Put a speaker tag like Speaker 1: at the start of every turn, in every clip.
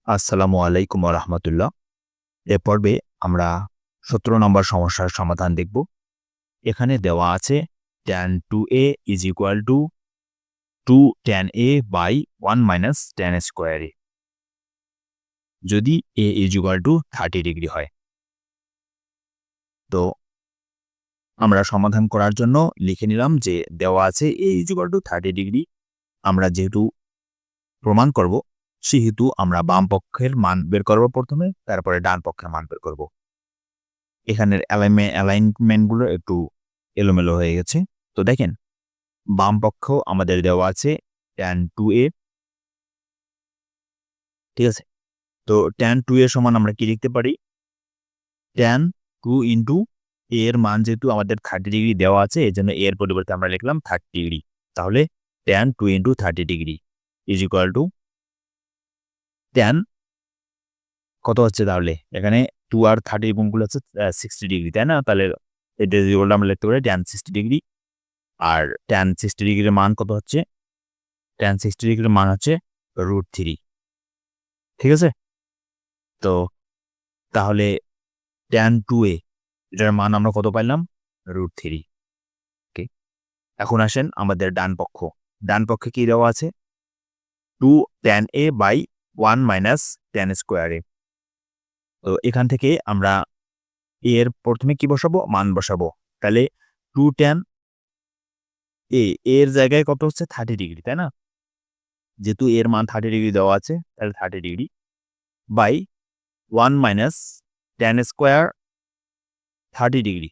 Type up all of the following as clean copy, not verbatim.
Speaker 1: আসসালামু আলাইকুম রহমতুল্লাহ। এ পর্বে আমরা ১৭ নম্বর সমস্যার সমাধান দেখব। এখানে দেওয়া আছে tan 2a is equal to 2 tan a by 1 minus tan square a যদি a is equal to 30 degree হয়। তো আমরা সমাধান করার জন্য লিখে নিলাম যে দেওয়া আছে a is equal to 30 degree. আমরা যেহেতু প্রমাণ করব সেহেতু আমরা বাম পক্ষের মান বের করব প্রথমে, তারপরে ডান পক্ষের মান বের করব। এখানের অ্যালাইনমেন্টগুলো একটু এলোমেলো হয়ে গেছে। তো দেখেন, বাম পক্ষ আমাদের দেওয়া আছে tan 2a, ঠিক আছে? তো tan 2a সমান আমরা কি লিখতে পারি? tan 2 ইনটু a এর মান যেহেতু আমাদের 30 ডিগ্রি দেওয়া আছে, এজন্য a এর পরিবর্তে আমরা লিখলাম 30 ডিগ্রি। তাহলে tan 2 into 30 degree is equal two tan কত হচ্ছে তাহলে? এখানে 2 আর 30 গুণগুলো হচ্ছে 60 ডিগ্রি, তাই না? তাহলে এটা যদি বললে আমরা লিখতে পারি tan 60 ডিগ্রি। আর tan 60 ডিগ্রির মান কত হচ্ছে? tan 60 ডিগ্রির মান হচ্ছে √3, ঠিক আছে? তো তাহলে tan 2a এটার মান আমরা কত পাইলাম? √3। ওকে। এখন আসেন আমাদের ডান পক্ষ। ডান পক্ষে কি দেওয়া আছে? 2 tan a by 1 minus tan square a। তো এখান থেকে আমরা a এর প্রথমে কি বসাবো? মান বসাবো। তাহলে 2 tan a এর জায়গায় কত হচ্ছে? 30 ডিগ্রি, তাই না? যেহেতু এর মান 30 ডিগ্রি দেওয়া আছে, তাহলে 30 degree by 1 minus tan square 30 degree.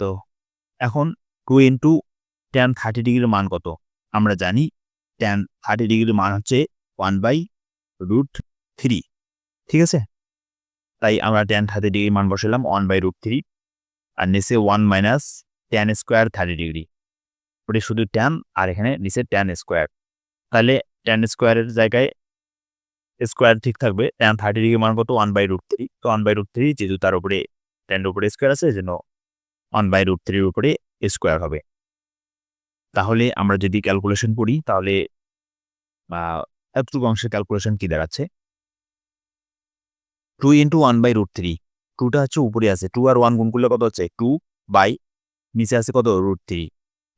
Speaker 1: তো এখন 2 ইনটু tan 30 ডিগ্রির মান কত? আমরা জানি tan 30 ডিগ্রির মান হচ্ছে 1/√3, ঠিক আছে? তাই আমরা tan 30 ডিগ্রির মান বসালাম 1/√3 আর নিচে 1 মাইনাস tan স্কোয়ার 30 ডিগ্রি। ওটা শুধু tan আর এখানে নিচে tan স্কোয়ার। তাহলে tan স্কোয়ারের জায়গায় স্কোয়ার ঠিক থাকবে। tan 30 ডিগ্রির মান কত? 1/√3। তো 1/√3 যেহেতু তার উপরে tan এর উপরে স্কোয়ার আছে, এজন্য 1/√3 এর উপরে স্কোয়ার হবে। তাহলে আমরা যদি ক্যালকুলেশন করি তাহলে এতটুকু অংশের ক্যালকুলেশন কি দাঁড়াচ্ছে? 2 ইনটু 1/√3, 2 টা হচ্ছে উপরে আছে। 2 আর 1 গুণ করলে কত হচ্ছে? 2 বাই নিচে আছে কত? √3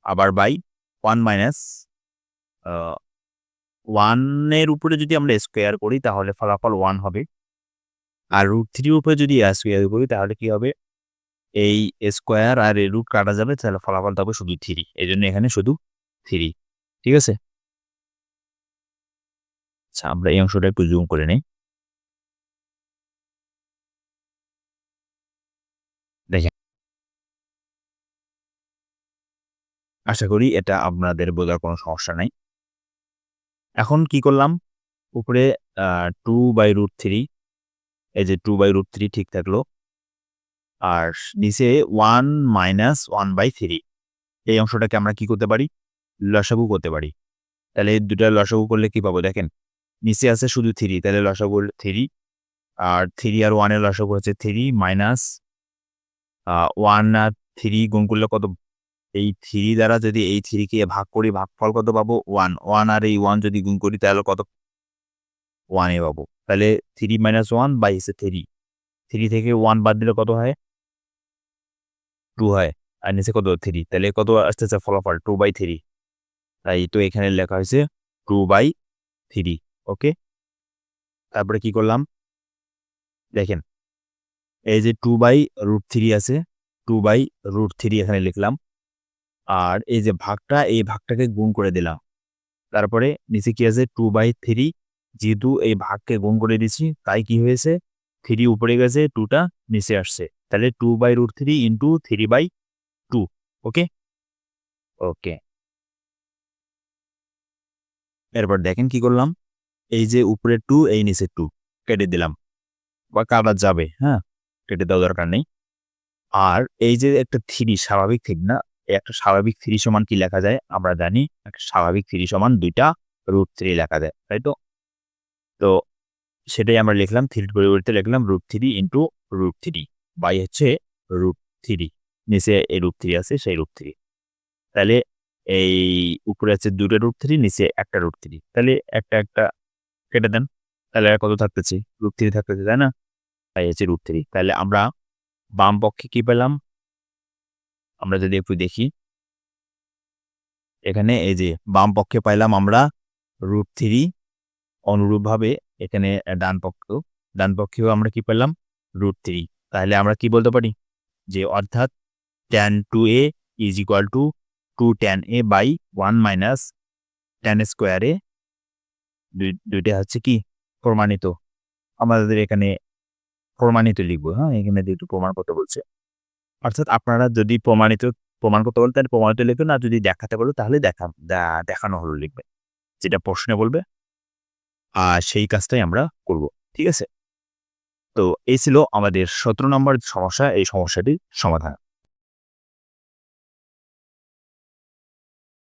Speaker 1: আবার বাই 1 মাইনাস 1 এর উপরে যদি আমরা স্কোয়ার করি তাহলে ফলাফল 1 হবে। আর √3 এর উপরে যদি স্কোয়ার করি তাহলে কি হবে? এই স্কোয়ার আর এই রুট কাটা যাবে, তাহলে ফলাফলটা হবে শুধু 3। এজন্য এখানে শুধু 3, ঠিক আছে? আচ্ছা, আমরা এই অংশটা একটু জুম করে নেই। দেখেন, আশা করি এটা আপনাদের বোঝার কোনো সমস্যা নাই। এখন কি করলাম? উপরে 2/√3, এই যে 2/√3 ঠিক থাকলো। আর নিচে 1 মাইনাস 1/3, এই অংশটাকে আমরা কি করতে পারি? লসাগু করতে পারি। তাহলে এই দুটার লসাগু করলে কি পাবো? দেখেন, নিচে আছে শুধু 3, তাহলে লসাগু হলো 3 আর 3 আর 1 এর লসাগু হচ্ছে 3 মাইনাস 1 আর 3 গুণ করলে কত? এই 3 দ্বারা যদি এই 3 কে ভাগ করি, ভাগফল কত পাবো? 1। 1 আর এই 1 যদি গুণ করি তাহলে কত? 1 এ পাবো। তাহলে 3 মাইনাস 1 বাই 3। 3 থেকে 1 বাদ দিলে কত হয়? 2 হয়। আর নিচে কত? 3। তাহলে কত আসতেছে ফলাফল? 2/3। তাই তো এখানে লেখা হয়েছে 2/3। ওকে? তারপরে কি করলাম? দেখেন, এই যে 2/√3 আছে, 2/√3 এখানে লিখলাম। আর এই যে ভাগটা, এই ভাগটাকে গুণ করে দিলাম। তারপরে নিচে কি আছে? 2/3, যেহেতু এই ভাগকে গুণ করে দিছি, তাই কি হয়েছে? 3 উপরে গেছে, 2 টা নিচে আসছে। তাহলে 2/√3 ইনটু 3/2। ওকে? ওকে। এরপর দেখেন কি করলাম? এই যে উপরের 2, এই নিচের 2 কেটে দিলাম। বা কাটা যাবে, হ্যাঁ? কেটে দেওয়ার দরকার নেই। আর এই যে একটা 3 স্বাভাবিক ঠিক না? এই একটা স্বাভাবিক 3 সমান কি লেখা যায়? আমরা জানি একটা স্বাভাবিক 3 সমান 2 টা √3 লেখা যায়। তাই তো? তো সেটাই আমরা লিখলাম। 3 এর পরিবর্তে লিখলাম √3 ইনটু √3 বাই হচ্ছে √3। নিচে এই √3 আছে, সেই √3। তাহলে এই উপরে আছে 2 টা √3, নিচে একটা √3। তাহলে একটা কেটে দেন। তাহলে আর কত থাকতেছে? √3 থাকতেছে, তাই না? তাই হচ্ছে √3। তাহলে আমরা বাম পক্ষে কি পেলাম? আমরা যদি একটু দেখি, এখানে এই যে বাম পক্ষে পাইলাম আমরা √3, অনুরূপভাবে এখানে ডান পক্ষেও আমরা কি পেলাম? √3। তাহলে আমরা কি বলতে পারি? যে অর্থাৎ tan 2a is equal to 2 tan a by 1 minus tan square a, দুইটা হচ্ছে কি প্রমাণিত। আমাদের এখানে প্রমাণিত লিখবো, হ্যাঁ? এখানে যেহেতু প্রমাণ করতে বলছে। অর্থাৎ আপনারা যদি প্রমাণ করতে বলেন তাহলে প্রমাণিত লিখবেন, আর যদি দেখাতে বলে তাহলে দেখানো হলো লিখবেন। যেটা প্রশ্নে বলবে সেই কাজটাই আমরা করব। ঠিক আছে? তো এই ছিল আমাদের ১৭ নম্বর সমস্যা, এই সমস্যাটির সমাধান।